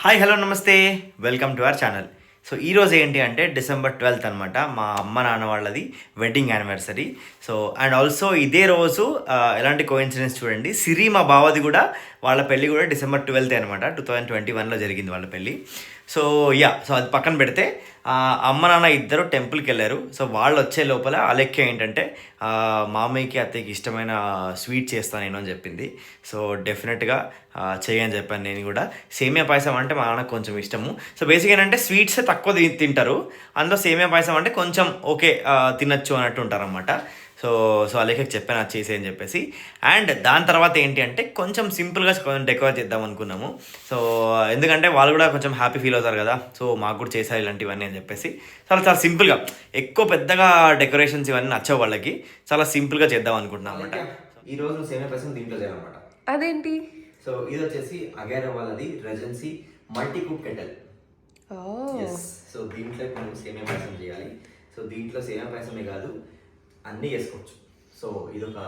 Hi hello నమస్తే welcome to our channel. So ఈరోజు ఏంటి అంటే డిసెంబర్ 12th అనమాట మా అమ్మ నాన్న వాళ్ళది wedding anniversary. So and also ఇదే రోజు ఎలాంటి కోఇన్సిడెన్స్ చూడండి, సిరి మా బావది కూడా వాళ్ళ పెళ్ళి కూడా డిసెంబర్ 12th అనమాట. 2021లో జరిగింది వాళ్ళ పెళ్ళి. సో సో అది పక్కన పెడితే అమ్మ నాన్న ఇద్దరు టెంపుల్కి వెళ్ళారు. సో వాళ్ళు వచ్చే లోపల అలెక్య ఏంటంటే మామయ్యకి అత్తయ్యకి ఇష్టమైన స్వీట్ చేస్తాను నేను అని చెప్పింది. సో డెఫినెట్గా చేయని చెప్పాను నేను కూడా. సేమియా పాయసం అంటే మా నాన్నకు కొంచెం ఇష్టము. సో బేసిక్ ఏంటంటే స్వీట్స్ తక్కువ తింటారు, అందులో సేమియా పాయసం అంటే కొంచెం ఓకే తినచ్చు అన్నట్టు ఉంటారనమాట. సో సో అలేఖకి చెప్పాను అది చేసేయని చెప్పేసి. అండ్ దాని తర్వాత ఏంటి అంటే కొంచెం సింపుల్గా కొంచెం డెకరేట్ చేద్దాం అనుకున్నాము. సో ఎందుకంటే వాళ్ళు కూడా కొంచెం హ్యాపీ ఫీల్ అవుతారు కదా, సో మాకు కూడా చేసారు ఇలాంటివన్నీ అని చెప్పేసి చాలా చాలా సింపుల్గా, ఎక్కువ పెద్దగా డెకరేషన్స్ ఇవన్నీ నచ్చవు వాళ్ళకి, చాలా సింపుల్గా చేద్దాం అనుకుంటున్నాం అనమాట. ఈరోజు సేమియా పాయసం దీంట్లో చేయాలన్నమాట. అదేంటి? సో ఇది వచ్చేసి అగైరా వాళ్ళది regency multi cook kettle. So దీంట్లో మనం సేమియా పాయసం చేయాలి. సో దీంట్లో సేమియా పాయసమే కాదు అన్నీ చేసుకోవచ్చు. సో ఇది ఒక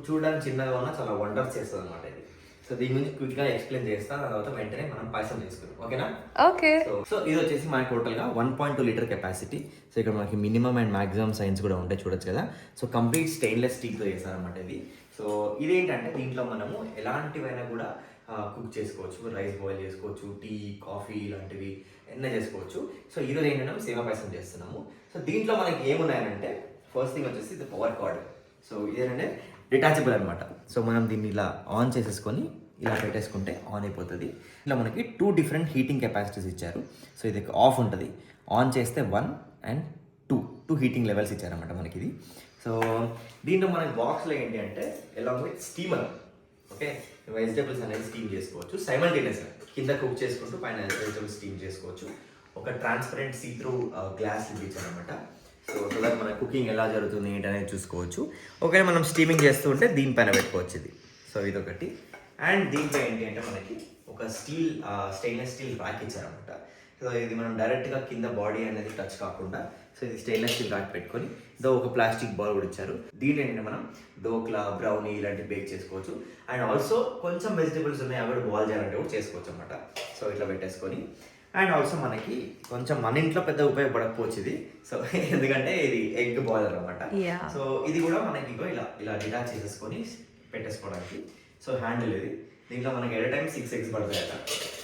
చూడడానికి చిన్నగా ఉన్న చాలా వండర్స్ చేస్తుంది అనమాట ఇది. సో దీని గురించి క్విక్గా ఎక్స్ప్లెయిన్ చేస్తాను, తర్వాత వెంటనే మనం పాయసం చేసుకుందాం, ఓకేనా? ఓకే. సో ఇది వచ్చేసి మనకి టోటల్గా 1.2 లీటర్ కెపాసిటీ. సో ఇక్కడ మనకి మినిమం అండ్ మాక్సిమం సైన్స్ కూడా ఉంటాయి, చూడొచ్చు కదా. సో కంప్లీట్ స్టెయిన్లెస్ స్టీల్తో చేస్తారనమాట ఇది. సో ఇదేంటంటే దీంట్లో మనము ఎలాంటివైనా కూడా కుక్ చేసుకోవచ్చు, రైస్ బాయిల్ చేసుకోవచ్చు, టీ కాఫీ ఇలాంటివి ఎన్నో చేసుకోవచ్చు. సో ఈరోజు ఏంటంటే సేమియా పాయసం చేస్తున్నాము. సో దీంట్లో మనకి ఏమున్నాయనంటే ఫస్ట్ థింగ్ వచ్చేసి ఇది పవర్ కార్డ్. సో ఇదేంటంటే డిటాచబుల్ అనమాట. సో మనం దీన్ని ఇలా ఆన్ చేసేసుకొని ఇలా పెట్టేసుకుంటే ఆన్ అయిపోతుంది. ఇలా మనకి 2 డిఫరెంట్ హీటింగ్ కెపాసిటీస్ ఇచ్చారు. సో ఇది ఆఫ్ ఉంటుంది, ఆన్ చేస్తే 1 అండ్ 2 హీటింగ్ లెవెల్స్ ఇచ్చారనమాట మనకి ఇది. సో దీంట్లో మనకి బాక్స్లో ఏంటి అంటే along with steamer, okay, vegetables అనేది స్టీమ్ చేసుకోవచ్చు సైమల్టేనియస్గా, కింద కుక్ చేసుకుంటూ పైన వెజిటేబుల్స్ స్టీమ్ చేసుకోవచ్చు. ఒక ట్రాన్స్పరెంట్ సీ త్రూ గ్లాస్ ఇచ్చారనమాట. సో దట్ మన కుకింగ్ ఎలా జరుగుతుంది ఏంటి అనేది చూసుకోవచ్చు. ఒకవేళ మనం స్టీమింగ్ చేస్తూ ఉంటే దీనిపైన పెట్టుకోవచ్చు ఇది. సో ఇదొకటి. అండ్ దీంట్లో ఏంటి అంటే మనకి ఒక స్టెయిన్లెస్ స్టీల్ ర్యాక్ ఇచ్చారనమాట. సో ఇది మనం డైరెక్ట్గా కింద బాడీ అనేది టచ్ కాకుండా, సో ఇది స్టెయిన్లెస్ స్టీల్ ర్యాక్ పెట్టుకొని ఒక ప్లాస్టిక్ బౌల్ కూడా ఇచ్చారు. దీని ఏంటంటే మనం డోక్లా బ్రౌనీ ఇలాంటివి బేక్ చేసుకోవచ్చు. అండ్ ఆల్సో కొంచెం వెజిటేబుల్స్ ఉన్నాయి అవి కూడా బాయిల్ చేయాలంటే కూడా చేసుకోవచ్చు అనమాట. సో ఇట్లా పెట్టేసుకొని, అండ్ ఆల్సో మనకి కొంచెం మన ఇంట్లో పెద్ద ఉపయోగపడకపోవచ్చు ఇది. సో ఎందుకంటే ఇది ఎగ్ బాయిలర్ అనమాట. సో ఇది కూడా మనకి ఇలా ఇలా డిటాచ్ చేసేసుకొని పెట్టేసుకోవడానికి. సో హ్యాండిల్ ఇది, దీంట్లో మనకి ఎట్ టైం 6 eggs పడతాయట.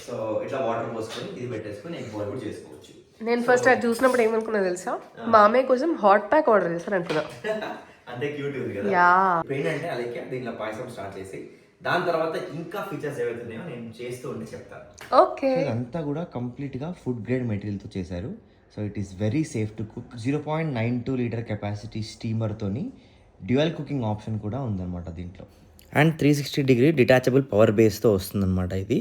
సో ఇట్లా వాటర్ పోసుకొని ఇది పెట్టేసుకొని ఎగ్ బాయిల్ కూడా చేసుకోవచ్చు. నేను ఫస్ట్ అది చూసినప్పుడు ఏమనుకున్నా తెలుసా, మామయ్య కోసం హాట్ ప్యాక్ ఆర్డర్ చేశారు అనుకున్నా. అంతే క్యూట్ ఉంది కదా. ఇప్పుడు ఏంటంటే అలాగే దీంట్లో పాయసం స్టార్ట్ చేసి దాని తర్వాత ఇంకా ఫీచర్స్ ఏవైతున్నాయో నేను చేస్తూ ఉంటే చెప్తాను. ఓకే. ఇదంతా కూడా కంప్లీట్గా ఫుడ్ గ్రేడ్ మెటీరియల్తో చేశారు. So it is very safe to cook. 0.92 litre capacity స్టీమర్తోని డ్యూయల్ కుకింగ్ ఆప్షన్ కూడా ఉందన్నమాట దీంట్లో. అండ్ 360 డిగ్రీ డిటాచబుల్ పవర్ బేస్తో వస్తుందన్నమాట ఇది.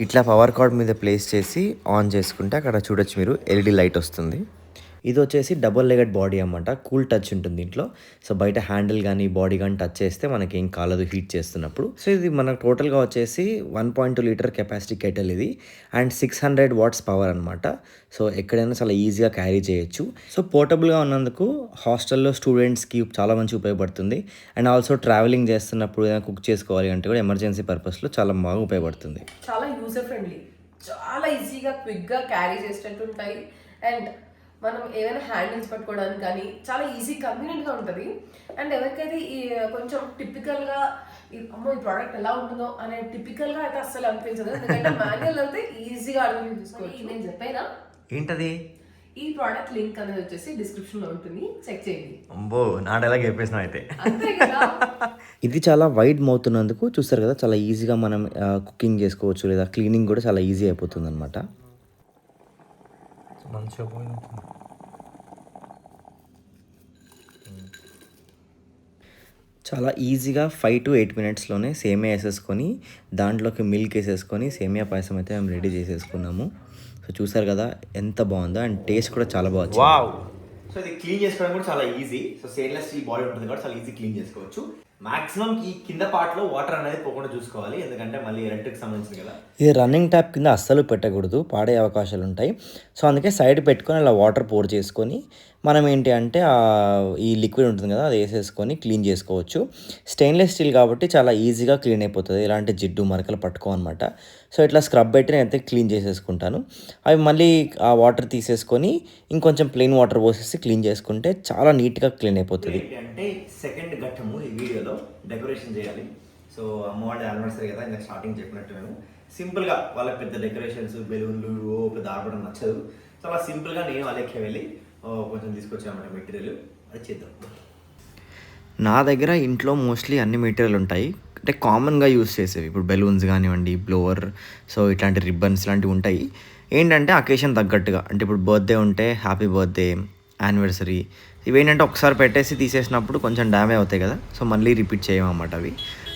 ఇట్లా పవర్ కార్డ్ మీద ప్లేస్ చేసి ఆన్ చేసుకుంటే అక్కడ చూడొచ్చు మీరు ఎల్ఈడి లైట్ వస్తుంది. ఇది వచ్చేసి డబుల్ లెగెడ్ బాడీ అన్నమాట, కూల్ టచ్ ఉంటుంది దీంట్లో. సో బయట హ్యాండిల్ కానీ బాడీ కానీ టచ్ చేస్తే మనకి ఏం కాలదు హీట్ చేస్తున్నప్పుడు. సో ఇది మనకు టోటల్గా వచ్చేసి 1.2 లీటర్ కెపాసిటీ కెటల్ ఇది. అండ్ 600 watts పవర్ అనమాట. సో ఎక్కడైనా చాలా ఈజీగా క్యారీ చేయొచ్చు. సో పోర్టబుల్గా ఉన్నందుకు హాస్టల్లో స్టూడెంట్స్కి చాలా మంచి ఉపయోగపడుతుంది. అండ్ ఆల్సో ట్రావెలింగ్ చేస్తున్నప్పుడు ఏదైనా కుక్ చేసుకోవాలి అంటే కూడా ఎమర్జెన్సీ పర్పస్లో చాలా బాగా ఉపయోగపడుతుంది. చాలా యూజర్ ఫ్రెండ్లీ, చాలా ఈజీగా క్విక్గా క్యారీ చేసేటట్టు ఉంటాయి. అండ్ మనం ఏమైనా హ్యాండిల్స్ పట్టుకోవడానికి కానీ చాలా ఈజీ కన్వీనియంట్గా ఉంటుంది. అండ్ ఎవరికైతే ఈ కొంచెం టిపికల్గా అమ్మో ఈ ప్రోడక్ట్ ఎలా ఉంటుందో అనే టిపికల్గా అయితే అస్సలు అనిపించదు, ఎందుకంటే మాన్యువల్ అయితే ఈజీగా అర్థం చేసుకోవచ్చు. నేను చెప్పైనా ఏంటది, ఈ ప్రోడక్ట్ లింక్ అనేది వచ్చేసి డిస్క్రిప్షన్లో ఉంటుంది, చెక్ చేయండి. అబ్బో నాడెలా చెప్పేసిన అయితే. అంతే కదా. ఇది చాలా వైడ్ మౌత్ ఉన్నందుకు చూస్తారు కదా, చాలా ఈజీగా మనం కుకింగ్ చేసుకోవచ్చు, లేదా క్లీనింగ్ కూడా చాలా ఈజీ అయిపోతుంది అనమాట. మంచిగా చాలా ఈజీగా 5 to 8 minutesలోనే సేమియా వేసేసుకొని దాంట్లోకి మిల్క్ వేసేసుకొని సేమియా పాయసం అయితే మేము రెడీ చేసేసుకున్నాము. సో చూసారు కదా ఎంత బాగుందో, అండ్ టేస్ట్ కూడా చాలా బాగుంది. వావ్. సో ఇది క్లీన్ చేసుకోవడం కూడా చాలా easy. So stainless steel body ఉంటుంది కాబట్టి చాలా ఈజీ క్లీన్ చేసుకోవచ్చు. మాక్సిమం ఈ కింద పార్ట్లో వాటర్ అనేది పోకుండా చూసుకోవాలి, ఎందుకంటే మళ్ళీ ఎలక్ట్రిక్ సంబంధించింది కదా. ఇది రన్నింగ్ ట్యాప్ కింద అస్సలు పెట్టకూడదు, పాడే అవకాశాలు ఉంటాయి. సో అందుకే సైడ్ పెట్టుకొని అలా వాటర్ పోర్ చేసుకొని మనం ఏంటి అంటే ఈ లిక్విడ్ ఉంటుంది కదా అది వేసేసుకొని క్లీన్ చేసుకోవచ్చు. స్టెయిన్లెస్ స్టీల్ కాబట్టి చాలా ఈజీగా క్లీన్ అయిపోతుంది, ఎలాంటి జిడ్డు మరకలు పట్టుకోమన్నమాట. సో ఇట్లా స్క్రబ్ పెట్టి నేనైతే క్లీన్ చేసేసుకుంటాను. అవి మళ్ళీ ఆ వాటర్ తీసేసుకొని ఇంకొంచెం ప్లెయిన్ వాటర్ పోసేసి క్లీన్ చేసుకుంటే చాలా నీట్గా క్లీన్ అయిపోతుంది. అంటే సెకండ్ ఘట్టము ఈ వీడియోలో డెకరేషన్ చేయాలి. సో అమ్మవాడి యానివర్సరీ కదా, ఇంకా స్టార్టింగ్ చెప్పినట్టు మేము సింపుల్గా వాళ్ళకి పెద్ద డెకరేషన్స్ బెలూన్లు పెద్ద ఆడడం నచ్చదు. సో అలా సింపుల్గా నేను వాళ్ళకి వెళ్ళి కొంచెం తీసుకొచ్చామన్నమాట మెటీరియల్, అది చేద్దాం. నా దగ్గర ఇంట్లో మోస్ట్లీ అన్ని మెటీరియల్ ఉంటాయి, అంటే కామన్గా యూస్ చేసేవి. ఇప్పుడు బెలూన్స్ కానివ్వండి, బ్లోవర్, సో ఇట్లాంటి రిబ్బన్స్ లాంటివి ఉంటాయి. ఏంటంటే అకేషన్ తగ్గట్టుగా, అంటే ఇప్పుడు బర్త్డే ఉంటే హ్యాపీ బర్త్డే, యానివర్సరీ, ఇవేంటంటే ఒకసారి పెట్టేసి తీసేసినప్పుడు కొంచెం డ్యామేజ్ అవుతాయి కదా, సో మళ్ళీ రిపీట్ చేయమన్నమాట అవి.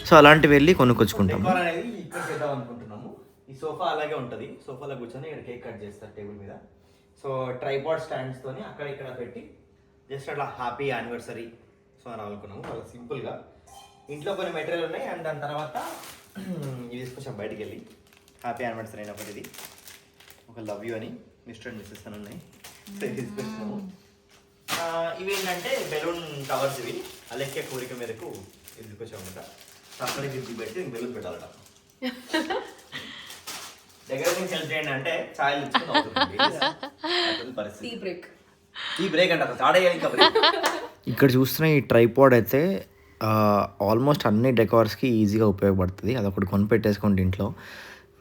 సో అలాంటివి వెళ్ళి కొనుక్కొచ్చుకుంటాము. అనేది ఇక్కడ చేద్దాం అనుకుంటున్నాము. ఈ సోఫా అలాగే ఉంటుంది, సోఫాలో కూర్చొని ఇక్కడ కేక్ కట్ చేస్తారు టేబుల్ మీద. సో ట్రైపాడ్ స్టాండ్స్తోని అక్కడ ఇక్కడ పెట్టి జస్ట్ అట్లా హ్యాపీ యానివర్సరీ సో అని అనుకున్నాము. చాలా సింపుల్గా ఇంట్లో కొన్ని మెటీరియల్ ఉన్నాయి, అండ్ దాని తర్వాత ఇది తీసుకొచ్చాం బయటికి వెళ్ళి. హ్యాపీ యానివర్సరీ అయినప్పుడు ఇది ఒక లవ్ యూ అని మిస్టర్ అండ్ మిస్సెస్ అని ఉన్నాయి, సో ఇది తీసుకొచ్చినాము. ఇవి ఏంటంటే బెలూన్ కవర్స్, ఇవి అలెక్కే కోరిక మేరకు ఇది తీసుకొచ్చామన్నమాట. అక్కడే గిఫ్ట్ పెట్టి బెలూన్ పెట్టాలట. దగ్గర నుంచి హెల్ప్ చేయండి అంటే ఛాయలు పరిస్థితి. ఈ బ్రేక్ అంటే స్టార్ట్ అయ్యాలి ఇంకా బ్రేక్. ఇక్కడ చూస్తున్న ఈ ట్రైపాడ్ అయితే ఆల్మోస్ట్ అన్ని డెకార్స్కి ఈజీగా ఉపయోగపడుతుంది. అదొకటి కొనిపెట్టేసుకోండి ఇంట్లో.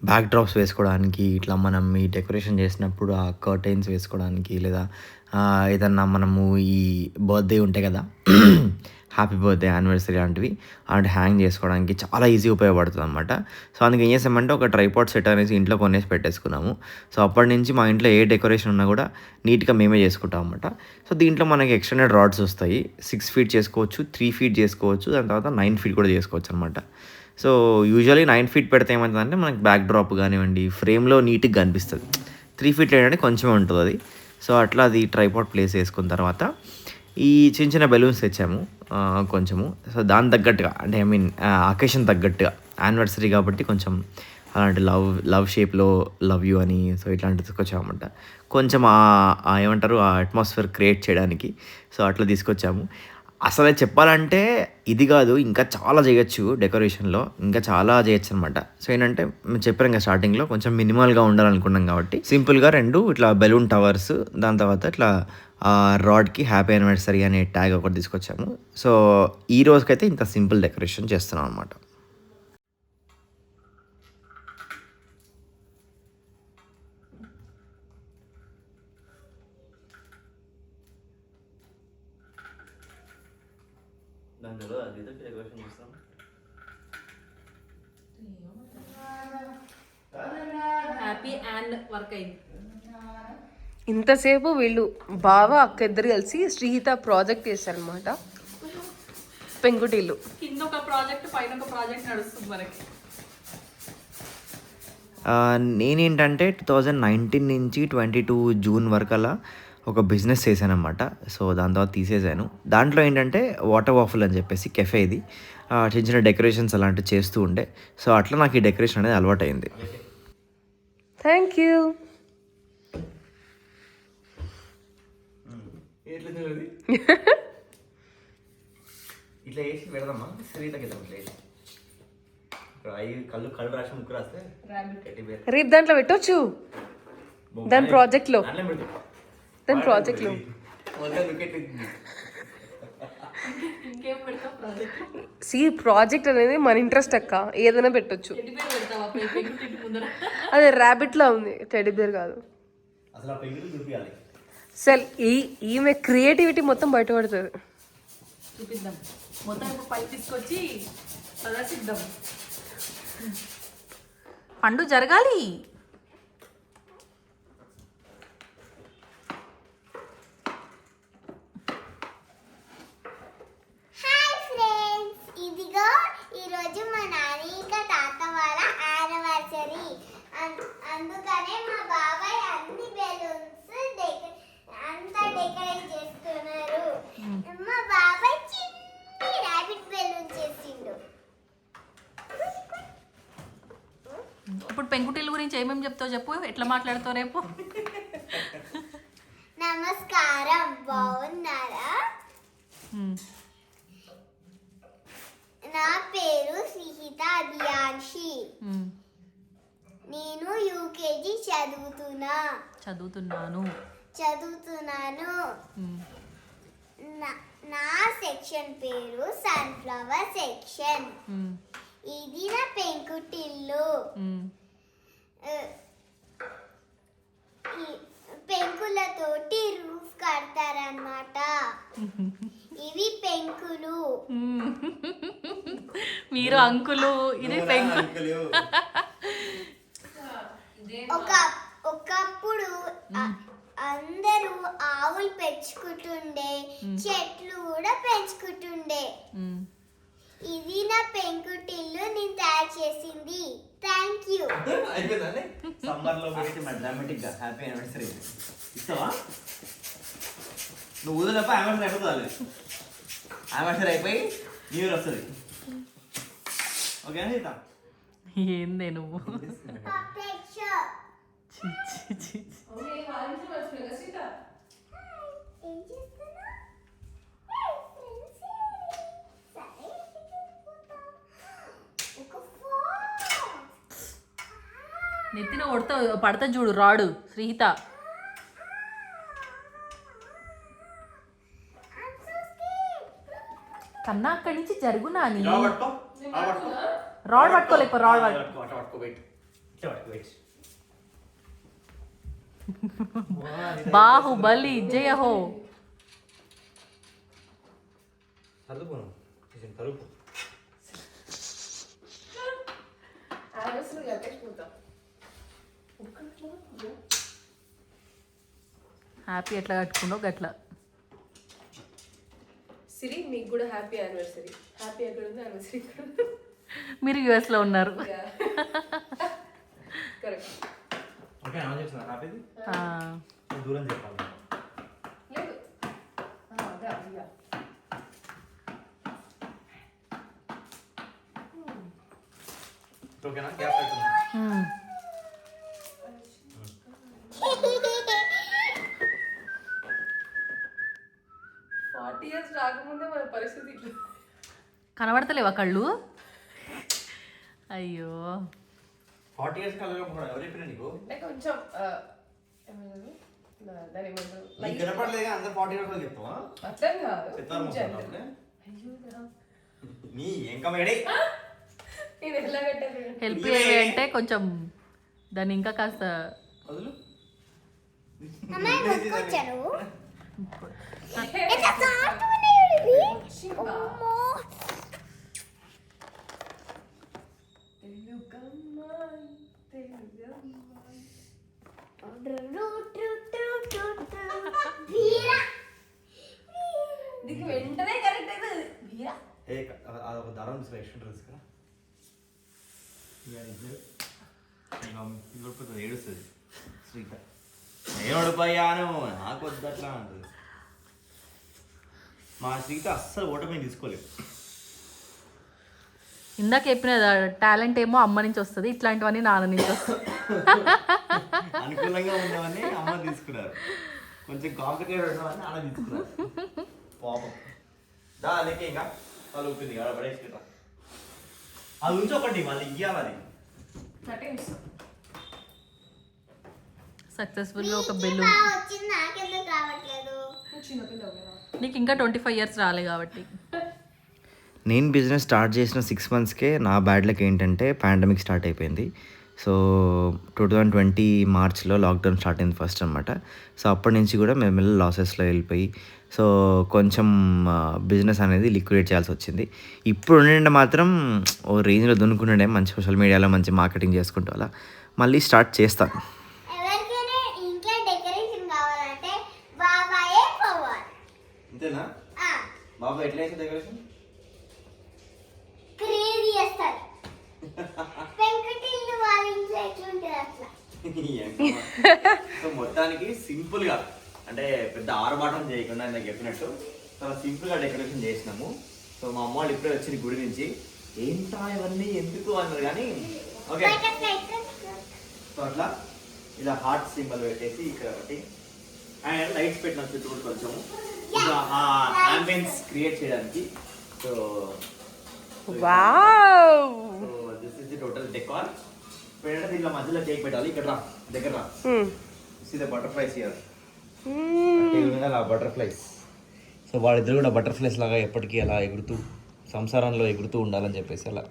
బ్యాక్ డ్రాప్స్ వేసుకోవడానికి, ఇట్లా మనం ఈ డెకరేషన్ చేసినప్పుడు ఆ కర్టైన్స్ వేసుకోవడానికి, లేదా ఏదన్నా మనము ఈ బర్త్డే ఉంటాయి కదా, హ్యాపీ బర్త్డే, యానివర్సరీ లాంటివి అలాంటి హ్యాంగ్ చేసుకోవడానికి చాలా ఈజీ ఉపయోగపడుతుంది అనమాట. సో అందుకు ఏం చేసామంటే ఒక ట్రైపాడ్ సెట్ అనేసి ఇంట్లో కొనేసి పెట్టేసుకున్నాము. సో అప్పటి నుంచి మా ఇంట్లో ఏ డెకరేషన్ ఉన్నా కూడా నీట్గా మేమే చేసుకుంటాం అనమాట. సో దీంట్లో మనకి ఎక్స్టెండెడ్ రాడ్స్ వస్తాయి. 6 feet చేసుకోవచ్చు, 3 feet చేసుకోవచ్చు, దాని తర్వాత 9 feet కూడా చేసుకోవచ్చు అనమాట. సో యూజువల్లీ 9 feet పెడితే ఏమవుతుందంటే మనకి బ్యాక్ డ్రాప్ కానివ్వండి, ఫ్రేమ్లో నీట్గా కనిపిస్తుంది. 3 feet ఏంటంటే కొంచెమే ఉంటుంది అది. సో అట్లా అది ట్రైపాడ్ ప్లేస్ చేసుకున్న తర్వాత ఈ చిన్న చిన్న బెలూన్స్ తెచ్చాము కొంచెము. సో దాని తగ్గట్టుగా, అంటే ఐ మీన్ అకేషన్ తగ్గట్టుగా, యానివర్సరీ కాబట్టి కొంచెం అలాంటి లవ్ షేప్లో లవ్ యూ అని, సో ఇట్లాంటివి తీసుకొచ్చామన్నమాట. కొంచెం ఏమంటారు ఆ అట్మాస్ఫియర్ క్రియేట్ చేయడానికి. సో అట్లా తీసుకొచ్చాము. అసలే చెప్పాలంటే ఇది కాదు, ఇంకా చాలా చేయొచ్చు డెకరేషన్లో, ఇంకా చాలా చేయొచ్చు అనమాట. సో ఏంటంటే మేము చెప్పాను ఇంకా స్టార్టింగ్లో కొంచెం మినిమల్గా ఉండాలనుకున్నాం కాబట్టి సింపుల్గా 2 ఇట్లా బెలూన్ టవర్స్, దాని తర్వాత ఇట్లా రాడ్కి హ్యాపీ యానివర్సరీ అనే ట్యాగ్ ఒకటి తీసుకొచ్చాము. సో ఈ రోజుకైతే ఇంత సింపుల్ డెకరేషన్ చేస్తున్నాం అనమాట. హ్యాపీ అండ్ వర్క్ అయింది. ఇంతసేపు వీళ్ళు బావ అక్క ఇద్దరు కలిసి శ్రీహిత ప్రాజెక్ట్ చేశారనమాట. పెంకుటిల్లు కింద ఒక ప్రాజెక్ట్, పైన ఒక ప్రాజెక్ట్ నడుస్తుంది మనకి. నేనేంటంటే 2019 నుంచి 22 జూన్ వరకు అలా ఒక బిజినెస్ చేశానమాట. సో దాని తర్వాత తీసేసాను. దాంట్లో ఏంటంటే వాటర్ వాఫుల్ అని చెప్పేసి కెఫే, ఇది చిన్న చిన్న డెకరేషన్స్ అలాంటివి చేస్తూ ఉండే. సో అట్లా నాకు ఈ డెకరేషన్ అనేది అలవాటు అయింది. Thank you. ఇట్లా వేసి పెడదామా శ్రీతకి కళ్ళు రాసి ముక్కు రాస్తే రేపు దాంట్లో పెట్టొచ్చు. దాని ప్రాజెక్ట్లో ఇంకేం పెడతావు ప్రాజెక్ట్? ప్రాజెక్ట్ అనేది మన ఇంట్రెస్ట్ అక్క, ఏదైనా పెట్టొచ్చు. అదే ర్యాబిట్ లా ఉంది, టెడ్డీ బేర్ కాదు. సెల్ ఈమె క్రియేటివిటీ మొత్తం బయటపడుతుంది. చూపిద్దాం మొత్తం. ఇప్పుడు పై తీసుకొచ్చి ప్రదర్శిద్దాం. పండు జరగాలి. ఇదిగో ఈరోజు మా నాని ఇంకా తాత వాళ్ళ యానివర్సరీ, అందుకనే మా బాబాయ్ అన్ని బెలూన్స్ అంతా డెకరేట్ చేస్తున్నారు. మా బాబాయ్ చిన్న రాబిట్ బెలూన్ చేసిండు. ఇప్పుడు పెంకుటిల్లు గురించి ఏమేమి చెప్తావు చెప్పు, ఎట్లా మాట్లాడుతావు రేపు? నమస్కారం, బాగున్నారా? నా పేరు శ్రీహిత అభియాన్షి. నేను యూకేజీ చదువుతున్నాను. మ్మ్. నా సెక్షన్ పేరు సన్ఫ్లవర్ సెక్షన్. మ్మ్. ఇది నా పెంకుటిల్లు. మ్మ్. ఈ పెంకులతోటి రూఫ్ కడతారన్నమాట. ఇవి పెంకులు. మ్మ్. మీరు అంకులు, ఇది పెంకు. ఒకప్పుడు అందరూ ఆవులు పెంచుకుంటుండే, చెట్లు కూడా పెంచుకుంటుండే. మ్మ్. ఇది నా పెంకుటిల్లు నేను తయారు చేసింది. Thank you. అయిపోయిందండి. సమ్మర్ లో పెట్టి మన డ్రామాటిక్ గా హ్యాపీ యానివర్సరీ ఇస్తావా? నువ్వు ఊదలప్ప యానివర్సరీ అయిపోతుంది. యానివర్సరీ అయిపోయి న్యూ ఇయర్ వస్తుంది. ఓకేనా సీత? ఏందే నువ్వు? Perfect show. చి, చి, చి. ఏం చేస్తున్నా? నెత్తిన పడతా చూడు రాడు శ్రీహిత. కన్నా అక్కడి నుంచి జరుగునా అని రాడ్ పట్టుకోలేక రాడ్ బాహుబలి జయ హో. హ్యాపీ ఎట్లా కట్టుకుండో గట్లా. సిరి మీకు కూడా హ్యాపీ యానివర్సరీ. హ్యాపీ ఎక్కడ ఉంది యానివర్సరీ? మీరు యుఎస్ లో ఉన్నారు. కరెక్ట్. ఓకే నా చేస్తున్నా హ్యాపీది. దూరం చెప్పాలి. లేదు అదే అదిగా. ఓకేనా? గ్యాప్ అవుతుంది. 40 years రాకముందే మన పరిస్థితి ఇట్లా. కనబడతలేవా కళ్ళు? అయ్యో 40 years కలగా ఎవరు చెప్పినా నీకు? అంటే కొంచెం ఏమన్నారు దాని ఏమంటారు నీకు కనపడలేదుగా అందరు 40 years వాళ్ళు చెప్తావా? అట్లా కాదు. చెప్తారు అయ్యో నీ ఇంకా మేడే నేను ఎలా కట్టాను? హెల్ప్ చేయాలి అంటే కొంచెం దాన్ని ఇంకా కాస్త వదులు. అమ్మాయి కొట్టుకొచ్చారు. దీనికి వెంటనే కరెక్ట్ అవుతుంది. అదొక దారం ఎక్స్ట్రా డ్రెస్ కదా ఏడుస్తుంది శ్రీక. నేను ఓడిపోయాను నాకు వద్దు అట్లా అంటుంది. మా శ్రీత అస్సలు ఓటమి తీసుకోలేదు. ఇందాక చెప్పిన టాలెంట్ ఏమో అమ్మ నుంచి వస్తుంది, ఇట్లాంటివన్నీ నాన్న నుంచి వస్తుంది. అనుకూలంగా ఉన్నవన్నీ అమ్మ తీసుకున్నారు, కొంచెం కాంప్లికేటెడ్ ఉన్నవన్నీ నాన్న తీసుకున్నారు. పాపం దా లేకే ఇంకా వాళ్ళు ఊపింది కదా పడేసుకుంటా. అది ఉంచి ఒకటి మళ్ళీ ఇయ్యాలి. అది సక్సెస్ఫుల్ గా ఒక బెలూన్. వచ్చింది నాకెందుకు రావట్లేదు? నీకు ఇంకా 25 years రాలే కాబట్టి. నేను బిజినెస్ స్టార్ట్ చేసిన 6 monthsకే నా బ్యాడ్ లక్ ఏంటంటే పాండమిక్ స్టార్ట్ అయిపోయింది. సో 2020 మార్చ్లో లాక్డౌన్ స్టార్ట్ అయింది ఫస్ట్ అనమాట. సో అప్పటి నుంచి కూడా మేము లాసెస్లో వెళ్ళిపోయి సో కొంచెం బిజినెస్ అనేది లిక్విడేట్ చేయాల్సి వచ్చింది. ఇప్పుడు ఉండే మాత్రం ఓ రేంజ్లో దున్నుకుంటుండే, మంచి సోషల్ మీడియాలో మంచి మార్కెటింగ్ చేసుకుంటూ అలా మళ్ళీ స్టార్ట్ చేస్తాను. ఎవరికైనా ఇంట్లో డెకరేషన్ కావాలంటే బాబాయే పోవాలి. అంతేనా బాబా? ఎట్లా చేసే డెకరేషన్ క్రేజీ చేస్తారు. పెంకుటిల్లు వాళ్ళ ఇంట్లో ఎట్లుంటుంది అట్లా. సో మొత్తానికి సింపుల్గా అంటే పెద్ద ఆర్భాటం చేయకుండా నాకు చెప్పినట్టు చాలా సింపుల్గా డెకరేషన్ చేసినాము. సో మా అమ్మ వాళ్ళు ఇప్పుడే వచ్చింది గుడి నుంచి, ఏంటా ఇవన్నీ ఎందుకు అన్నారు కానీ ఓకే. సో అట్లా ఇలా హార్ట్ సింబల్ పెట్టేసి ఇక్కడ ఒకటి అండ్ లైట్స్ పెట్టిన చుట్టూ కొంచెము ఇంకా ఆంబియన్స్ క్రియేట్ చేయడానికి. So wow, this is the total decor. పెట్టే దీంట్లో మధ్యలో కేక్ పెట్టాలి. ఇక్కడ రా, దగ్గర రా. See the butterflies here. అలా బటర్ఫ్లైస్. సో వాళ్ళిద్దరు కూడా బటర్ఫ్లైస్ లాగా ఎప్పటికీ అలా ఎగురుతూ సంసారంలో ఎగురుతూ ఉండాలని చెప్పేసి అలా.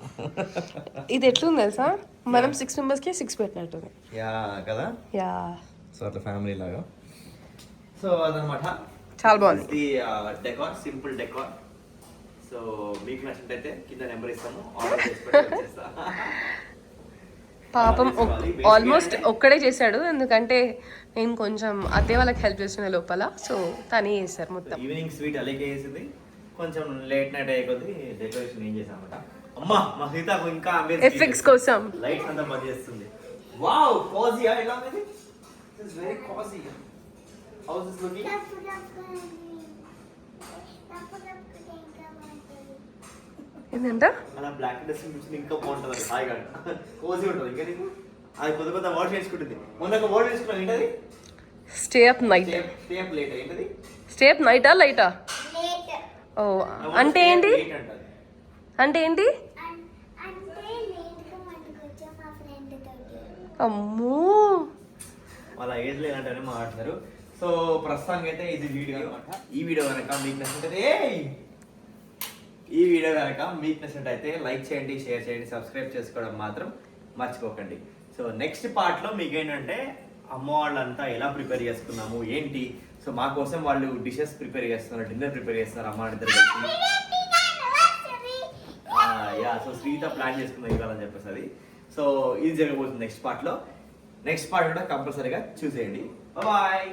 ఇది ఎట్లుంది తెలుసా, మనం 6 మెంబర్స్కి 6 పెట్టినట్టుంది. యా కదా. యా, సో అట్లా ఫ్యామిలీ లాగా. సో అదనమాట, చాలా బాగుంది. Decor, simple decor. సో మీకు నచ్చినట్టయితే కింద నెంబర్ ఇస్తాము, ఆర్డర్ చేసుకుంటే పాపం ఆల్మోస్ట్ ఒక్కడే చేశాడు, ఎందుకంటే నేను కొంచెం అత్తయ్య వాళ్ళకి హెల్ప్ చేసిన లోపల, సో తనే చేశారు మొత్తం. ఈవినింగ్ స్వీట్ అలాగే వేసింది, కొంచెం లేట్ నైట్ అయ్యేకొద్ది డెకరేషన్ ఏం చేసామట. అమ్మా మా సీతకు ఇంకా ఎఫెక్ట్స్ కోసం లైట్స్ అంతా బంద్ చేస్తుంది. వావ్, కోజీయా ఎలా ఉంది? It's very cosy. How is this looking? ఏంటంట అలా బ్లాక్ డ్రెస్ చూసి ఇంకా బాగుంటుంది, హాయిగా కోజీ ఉంటుంది. ఇంకా నీకు అది కొత్త కొత్త వర్డ్ చేసుకుంటుంది. మొన్న ఒక వర్డ్ వేసుకున్నావు, ఏంటది? Stay up night. Stay up late. ఏంటది? స్టే అప్ నైటా లైటా? లేట్ ఓ అంటే ఏంటి? అంటే ఏంటి? అంటే లేట్గా మనకొచ్చా మా ఫ్రెండ్ తోటి. అమ్మో, వాళ్ళ ఏజ్ లేదంటేనే మాట్లాడుతున్నారు. సో ప్రస్తుతానికి అయితే ఇది వీడియో అనమాట. ఈ వీడియో కనుక మీకు నచ్చినట్టయితే లైక్ చేయండి, షేర్ చేయండి, సబ్స్క్రైబ్ చేసుకోవడం మాత్రం మర్చిపోకండి. సో నెక్స్ట్ పార్ట్లో మీకు ఏంటంటే అమ్మ వాళ్ళంతా ఎలా ప్రిపేర్ చేసుకున్నాము ఏంటి. సో మా కోసం వాళ్ళు డిషెస్ ప్రిపేర్ చేస్తున్నారు, డిన్నర్ ప్రిపేర్ చేస్తున్నారు అమ్మ ఇద్దరు కలిసి. యా, సో శ్రీత ప్లాన్ చేసుకున్నాం ఇవ్వాలని చెప్పేసి అది. సో ఇది జరగబోతుంది నెక్స్ట్ పార్ట్లో. నెక్స్ట్ పార్ట్ కూడా కంపల్సరీగా చూసేయండి. బాయ్.